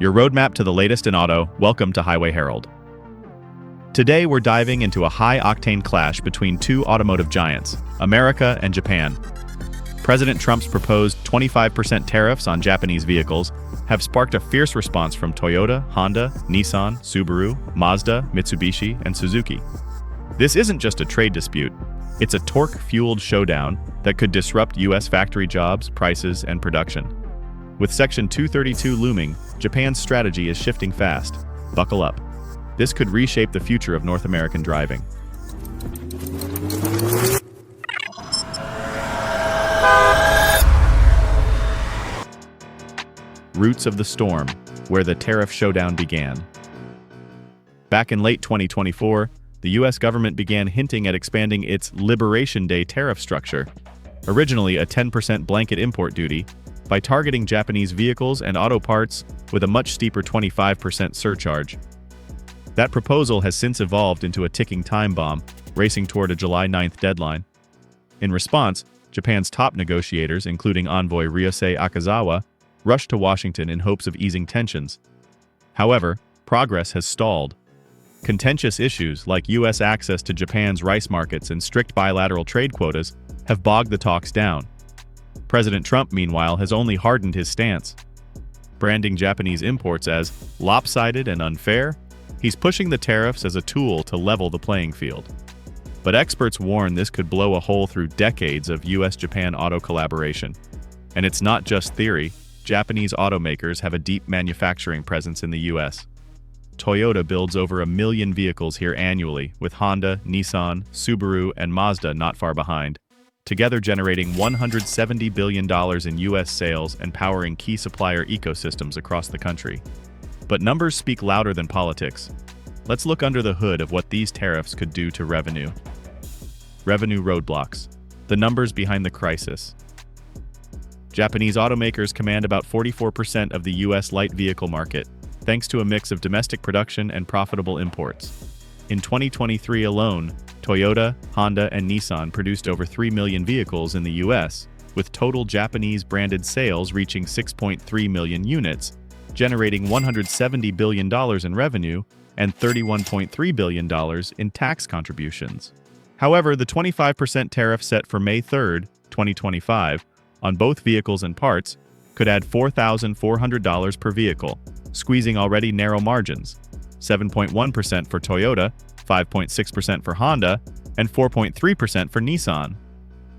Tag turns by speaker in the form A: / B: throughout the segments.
A: your roadmap to the latest in auto. Welcome to Highway Herald. Today we're diving into a high-octane clash between two automotive giants, America and Japan. President Trump's proposed 25% tariffs on Japanese vehicles have sparked a fierce response from Toyota, Honda, Nissan, Subaru, Mazda, Mitsubishi, and Suzuki. This isn't just a trade dispute, it's a torque-fueled showdown that could disrupt U.S. factory jobs, prices, and production. With Section 232 looming, Japan's strategy is shifting fast. Buckle up. This could reshape the future of North American driving. Roots of the storm, where the tariff showdown began. Back in late 2024, the U.S. government began hinting at expanding its Liberation Day tariff structure, originally a 10% blanket import duty, by targeting Japanese vehicles and auto parts with a much steeper 25% surcharge. That proposal has since evolved into a ticking time bomb, racing toward a July 9th deadline. In response, Japan's top negotiators, including envoy Ryosei Akazawa, rushed to Washington in hopes of easing tensions. However, progress has stalled. Contentious issues like U.S. access to Japan's rice markets and strict bilateral trade quotas have bogged the talks down. President Trump, meanwhile, has only hardened his stance. Branding Japanese imports as lopsided and unfair, he's pushing the tariffs as a tool to level the playing field. But experts warn this could blow a hole through decades of U.S.-Japan auto collaboration. And it's not just theory. Japanese automakers have a deep manufacturing presence in the U.S. Toyota builds over 1 million vehicles here annually, with Honda, Nissan, Subaru, and Mazda not far behind, together generating $170 billion in U.S. sales and powering key supplier ecosystems across the country. But numbers speak louder than politics. Let's look under the hood of what these tariffs could do to revenue. Revenue roadblocks. The numbers behind the crisis. Japanese automakers command about 44% of the U.S. light vehicle market, thanks to a mix of domestic production and profitable imports. In 2023 alone, Toyota, Honda, and Nissan produced over 3 million vehicles in the U.S., with total Japanese-branded sales reaching 6.3 million units, generating $170 billion in revenue and $31.3 billion in tax contributions. However, the 25% tariff set for May 3, 2025, on both vehicles and parts could add $4,400 per vehicle, squeezing already narrow margins: 7.1% for Toyota, 5.6% for Honda, and 4.3% for Nissan.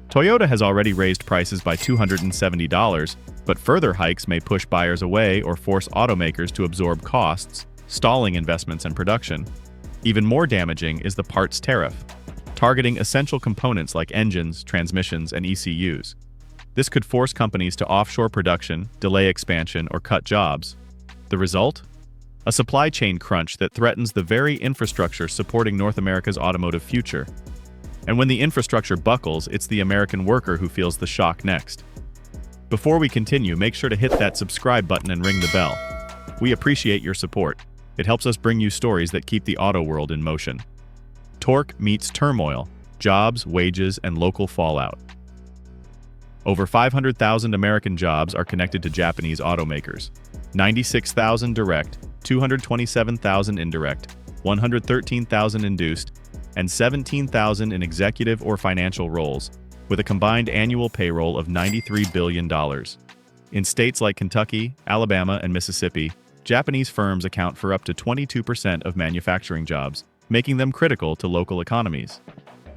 A: Toyota has already raised prices by $270, but further hikes may push buyers away or force automakers to absorb costs, stalling investments and production. Even more damaging is the parts tariff, targeting essential components like engines, transmissions, and ECUs. This could force companies to offshore production, delay expansion, or cut jobs. The result? A supply chain crunch that threatens the very infrastructure supporting North America's automotive future. And when the infrastructure buckles, it's the American worker who feels the shock next. Before we continue, make sure to hit that subscribe button and ring the bell. We appreciate your support. It helps us bring you stories that keep the auto world in motion. Torque meets turmoil, jobs, wages, and local fallout. Over 500,000 American jobs are connected to Japanese automakers. 96,000 direct, 227,000 indirect, 113,000 induced, and 17,000 in executive or financial roles, with a combined annual payroll of $93 billion. In states like Kentucky, Alabama, and Mississippi, Japanese firms account for up to 22% of manufacturing jobs, making them critical to local economies.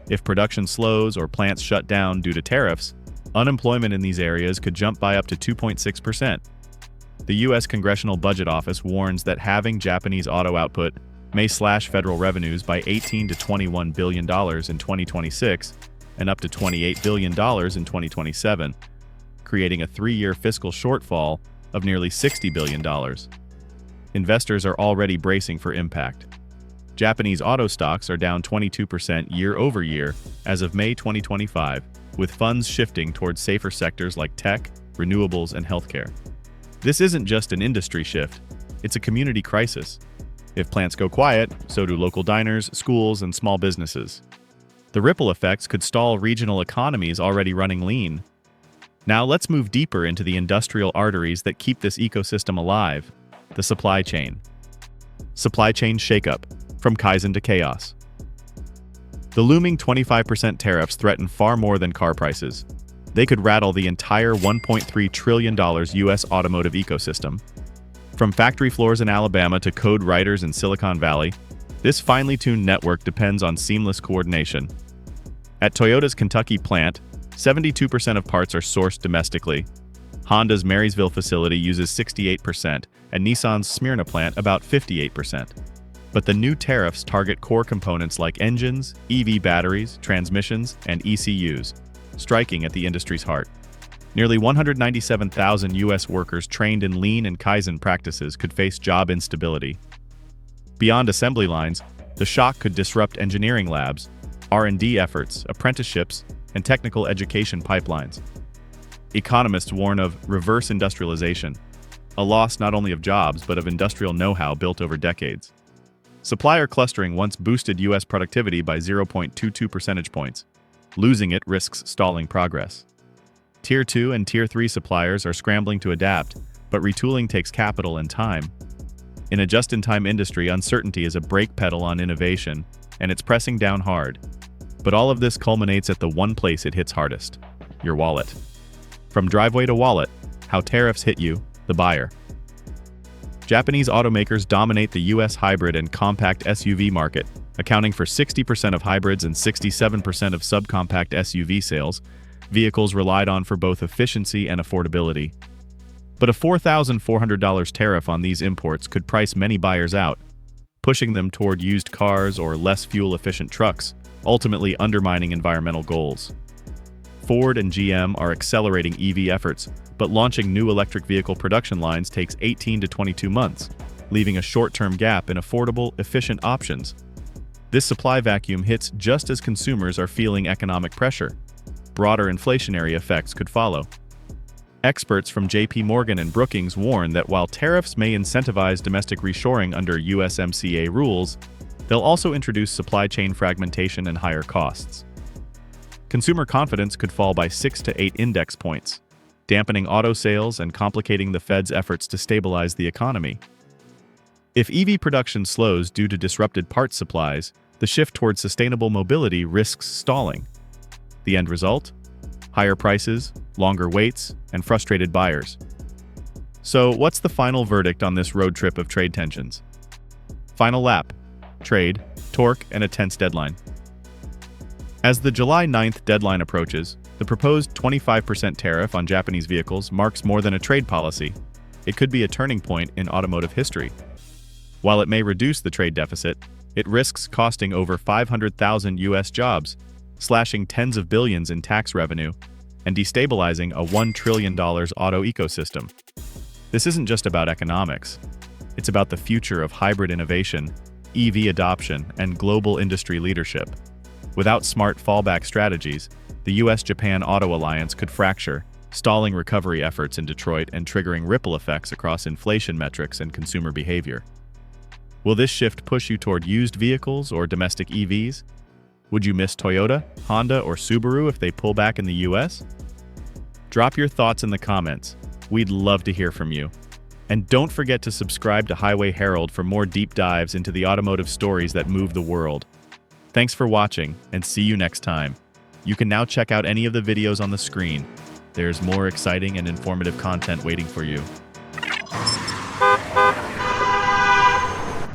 A: If production slows or plants shut down due to tariffs, unemployment in these areas could jump by up to 2.6%. The U.S. Congressional Budget Office warns that halving Japanese auto output may slash federal revenues by $18 to $21 billion in 2026 and up to $28 billion in 2027, creating a 3-year fiscal shortfall of nearly $60 billion. Investors are already bracing for impact. Japanese auto stocks are down 22% year-over-year as of May 2025, with funds shifting towards safer sectors like tech, renewables, and healthcare. This isn't just an industry shift, it's a community crisis. If plants go quiet, so do local diners, schools, and small businesses. The ripple effects could stall regional economies already running lean. Now let's move deeper into the industrial arteries that keep this ecosystem alive: The supply chain. Supply chain shakeup, from Kaizen to chaos. The looming 25% tariffs threaten far more than car prices. They could rattle the entire $1.3 trillion US automotive ecosystem. From factory floors in Alabama to code writers in Silicon Valley, this finely tuned network depends on seamless coordination. At Toyota's Kentucky plant, 72% of parts are sourced domestically. Honda's Marysville facility uses 68%, and Nissan's Smyrna plant about 58%. But the new tariffs target core components like engines, EV batteries, transmissions, and ECUs, striking at the industry's heart. Nearly 197,000 U.S. workers trained in lean and Kaizen practices could face job instability. Beyond assembly lines, the shock could disrupt engineering labs, R&D efforts, apprenticeships, and technical education pipelines. Economists warn of reverse industrialization, a loss not only of jobs but of industrial know-how built over decades. Supplier clustering once boosted U.S. productivity by 0.22 percentage points. Losing it risks stalling progress. Tier 2 and Tier 3 suppliers are scrambling to adapt, but retooling takes capital and time. In a just-in-time industry, uncertainty is a brake pedal on innovation, and it's pressing down hard. But all of this culminates at the one place it hits hardest: your wallet. From driveway to wallet, how tariffs hit you, the buyer. Japanese automakers dominate the U.S. hybrid and compact SUV market, accounting for 60% of hybrids and 67% of subcompact SUV sales, vehicles relied on for both efficiency and affordability. But a $4,400 tariff on these imports could price many buyers out, pushing them toward used cars or less fuel-efficient trucks, ultimately undermining environmental goals. Ford and GM are accelerating EV efforts, but launching new electric vehicle production lines takes 18 to 22 months, leaving a short-term gap in affordable, efficient options. This supply vacuum hits just as consumers are feeling economic pressure. Broader inflationary effects could follow. Experts from J.P. Morgan and Brookings warn that while tariffs may incentivize domestic reshoring under USMCA rules, they'll also introduce supply chain fragmentation and higher costs. Consumer confidence could fall by 6 to 8 index points, dampening auto sales and complicating the Fed's efforts to stabilize the economy. If EV production slows due to disrupted parts supplies, the shift towards sustainable mobility risks stalling. The end result? Higher prices, longer waits, and frustrated buyers. So, what's the final verdict on this road trip of trade tensions? Final lap: trade, torque, and a tense deadline. As the July 9th deadline approaches, the proposed 25% tariff on Japanese vehicles marks more than a trade policy. It could be a turning point in automotive history. While it may reduce the trade deficit, it risks costing over 500,000 U.S. jobs, slashing tens of billions in tax revenue, and destabilizing a $1 trillion auto ecosystem. This isn't just about economics. It's about the future of hybrid innovation, EV adoption, and global industry leadership. Without smart fallback strategies, the U.S.-Japan Auto Alliance could fracture, stalling recovery efforts in Detroit and triggering ripple effects across inflation metrics and consumer behavior. Will this shift push you toward used vehicles or domestic EVs? Would you miss Toyota, Honda, or Subaru if they pull back in the U.S.? Drop your thoughts in the comments. We'd love to hear from you. And don't forget to subscribe to Highway Herald for more deep dives into the automotive stories that move the world. Thanks for watching, and see you next time. You can now check out any of the videos on the screen. There's more exciting and informative content waiting for you.